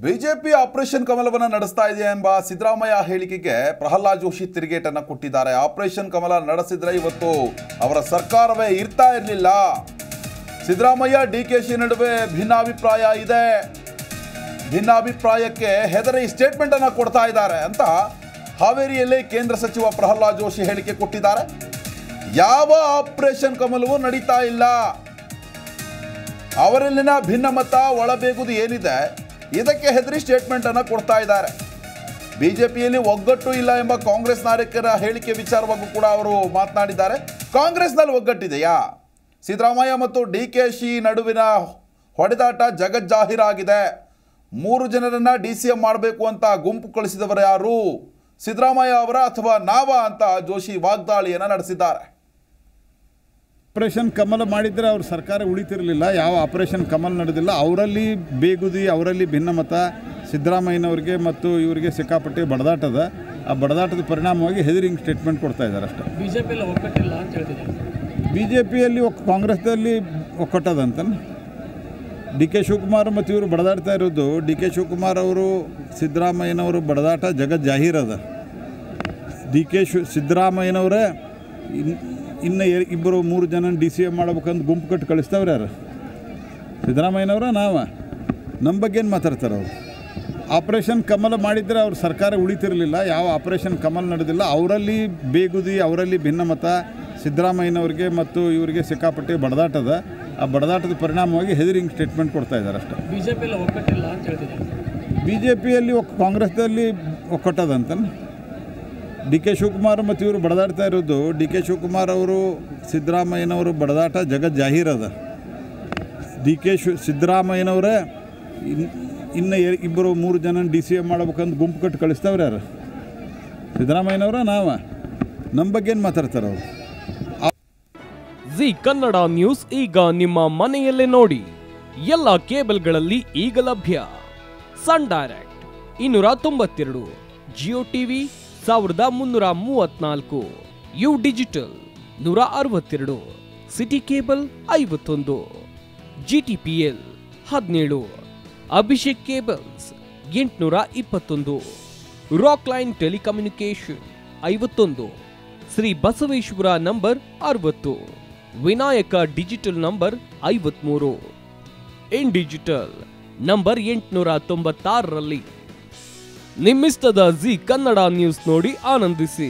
BJP operation ಕಮಲವನ್ನು ನಡೆಸ್ತಾ ಇದೆ ಎಂಬ ಸಿದ್ದರಾಮಯ್ಯ ಹೇಳಿಕೆಗೆ ಪ್ರಹ್ಲಾದ್ ಜೋಶಿ ತಿರುಗೇಟನ್ನು ಕೊಟ್ಟಿದ್ದಾರೆ. ಆಪರೇಷನ್ ಕಮಲ ನಡೆಸಿದ್ರೆ ಇವತ್ತು ಅವರ ಸರ್ಕಾರವೇ ಇರ್ತಾ ಇರಲಿಲ್ಲ. ಸಿದ್ದರಾಮಯ್ಯ ಡಿಕೆಶಿ ನಡುವೆ ಭಿನ್ನಾಭಿಪ್ರಾಯ ಇದೆ. ಭಿನ್ನಾಭಿಪ್ರಾಯಕ್ಕೆ ಹೆದರಿ ಸ್ಟೇಟ್ಮೆಂಟ್ ಅನ್ನು ಕೊಡ್ತಾ ಇದ್ದಾರೆ ಅಂತ ಹಾವೇರಿಯಲ್ಲಿ ಕೇಂದ್ರ ಸಚಿವ ಪ್ರಹ್ಲಾದ್ ಜೋಶಿ ಹೇಳಿಕೆ ಕೊಟ್ಟಿದ್ದಾರೆ. ಯಾವ ಆಪರೇಷನ್ ಕಮಲವೂ ನಡೀತಾ ಇಲ್ಲ. ಅವರಲ್ಲಿನ ಭಿನ್ನಮತ ಒಳಬೇಗುದು ಏನಿದೆ ಇದಕ್ಕೆ ಹೆದರಿ ಸ್ಟೇಟ್ಮೆಂಟ್ ಅನ್ನು ಕೊಡ್ತಾ ಇದ್ದಾರೆ. ಬಿಜೆಪಿಯಲ್ಲಿ ಒಗ್ಗಟ್ಟು ಇಲ್ಲ ಎಂಬ ಕಾಂಗ್ರೆಸ್ ನಾಯಕರ ಹೇಳಿಕೆ ವಿಚಾರವಾಗೂ ಕೂಡ ಅವರು ಮಾತನಾಡಿದ್ದಾರೆ. ಕಾಂಗ್ರೆಸ್ನಲ್ಲಿ ಒಗ್ಗಟ್ಟಿದೆಯಾ? ಸಿದ್ದರಾಮಯ್ಯ ಮತ್ತು ಡಿಕೆಶಿ ನಡುವಿನ ಹೊಡೆದಾಟ ಜಗಜ್ಜಾಹೀರಾಗಿದೆ. 3 ಜನರನ್ನ DCM ಮಾಡಬೇಕು ಅಂತ ಗುಂಪು ಕಳಿಸಿದವರು ಯಾರು? ಸಿದ್ದರಾಮಯ್ಯ ಅವರ ಅಥವಾ ನಾವ ಅಂತ ಜೋಶಿ ವಾಗ್ದಾಳಿಯನ್ನು ನಡೆಸಿದ್ದಾರೆ. ಆಪರೇಷನ್ ಕಮಲ ಮಾಡಿದರೆ ಅವ್ರ ಸರ್ಕಾರ ಉಳಿತಿರಲಿಲ್ಲ. ಯಾವ ಆಪರೇಷನ್ ಕಮಲ್ ನಡೆದಿಲ್ಲ. ಅವರಲ್ಲಿ ಬೇಗುದಿ, ಅವರಲ್ಲಿ ಭಿನ್ನಮತ, ಸಿದ್ದರಾಮಯ್ಯನವ್ರಿಗೆ ಮತ್ತು ಇವರಿಗೆ ಸಿಕ್ಕಾಪಟ್ಟೆ ಬಡದಾಟದ. ಆ ಬಡದಾಟದ ಪರಿಣಾಮವಾಗಿ ಹೆದರಿ ಸ್ಟೇಟ್ಮೆಂಟ್ ಕೊಡ್ತಾ ಇದ್ದಾರೆ ಅಷ್ಟೇ. ಬಿಜೆಪಿಯಲ್ಲಿ ಒಗ್ಗಟ್ಟಿಲ್ಲ ಅಂತ ಹೇಳ್ತಿದ್ದಾರೆ. ಬಿಜೆಪಿಯಲ್ಲಿ ಕಾಂಗ್ರೆಸ್ನಲ್ಲಿ ಒಕ್ಕಟ್ಟದಂತ. DK ಶಿವಕುಮಾರ್ ಮತ್ತು ಇವರು ಬಡದಾಡ್ತಾ ಇರೋದು. DK ಶಿವಕುಮಾರ್ ಅವರು ಸಿದ್ದರಾಮಯ್ಯನವರು ಬಡದಾಟ ಜಗಜ್ಜಾಹೀರದ. ಸಿದ್ದರಾಮಯ್ಯನವರೇ ಇನ್ನು 2-3 ಜನ DCM ಮಾಡ್ಬೇಕಂತ ಗುಂಪು ಕಟ್ಟು ಕಳಿಸ್ತವ್ರು ಯಾರು? ಸಿದ್ದರಾಮಯ್ಯನವರ ನಾವ? ನಮ್ಮ ಬಗ್ಗೆ ಏನು ಮಾತಾಡ್ತಾರೆ ಅವರು? ಆಪರೇಷನ್ ಕಮಲ ಮಾಡಿದರೆ ಅವ್ರ ಸರ್ಕಾರ ಉಳಿತಿರಲಿಲ್ಲ. ಯಾವ ಆಪರೇಷನ್ ಕಮಲ್ ನಡೆದಿಲ್ಲ. ಅವರಲ್ಲಿ ಬೇಗುದಿ, ಅವರಲ್ಲಿ ಭಿನ್ನಮತ, ಸಿದ್ದರಾಮಯ್ಯನವ್ರಿಗೆ ಮತ್ತು ಇವರಿಗೆ ಸಿಕ್ಕಾಪಟ್ಟೆ ಬಡದಾಟದ. ಆ ಬಡದಾಟದ ಪರಿಣಾಮವಾಗಿ ಹೆದರಿ ಸ್ಟೇಟ್ಮೆಂಟ್ ಕೊಡ್ತಾ ಇದ್ದಾರೆ ಅಷ್ಟೇ. ಬಿಜೆಪಿಯಲ್ಲಿ ಒಗ್ಗಟ್ಟಿಲ್ಲ ಅಂತ ಹೇಳ್ತಿದ್ದಾರೆ. ಬಿಜೆಪಿಯಲ್ಲಿ ಕಾಂಗ್ರೆಸ್ನಲ್ಲಿ ಒಕ್ಕಟ್ಟದಂತ. DK ಶಿವಕುಮಾರ್ ಮತ್ತು ಇವರು ಬಡದಾಡ್ತಾ ಇರೋದು. DK ಶಿವಕುಮಾರ್ ಅವರು ಸಿದ್ದರಾಮಯ್ಯನವರು ಬಡದಾಟ ಜಗಜ್ಜಾಹೀರದ. ಸಿದ್ದರಾಮಯ್ಯನವರೇ ಇನ್ನು 2-3 ಜನ DCM ಮಾಡ್ಬೇಕಂತ ಗುಂಪು ಕಟ್ಟು ಕಳಿಸ್ತವ್ರು ಯಾರು? ಸಿದ್ದರಾಮಯ್ಯನವರ ನಾವ? ನಮ್ಮ ಬಗ್ಗೆ ಏನು ಮಾತಾಡ್ತಾರೆ ಅವರು? ಜಿ ಕನ್ನಡ ನ್ಯೂಸ್ ಈಗ ನಿಮ್ಮ ಮನೆಯಲ್ಲೇ ನೋಡಿ. ಎಲ್ಲ ಕೇಬಲ್ಗಳಲ್ಲಿ ಈಗ ಲಭ್ಯ. Sun Direct 292, Jio TV 1334, U digital 162, city cable 51, GTPL 17, Abhishek cables 821, Rock Line telecommunication 51, Shri Basaveshwara number 60, Vinayaka digital number 53, In digital number 896ರಲ್ಲಿ. ನಿಮ್ಮಿಸ್ತದ ಜಿ ಕನ್ನಡ ನ್ಯೂಸ್ ನೋಡಿ ಆನಂದಿಸಿ.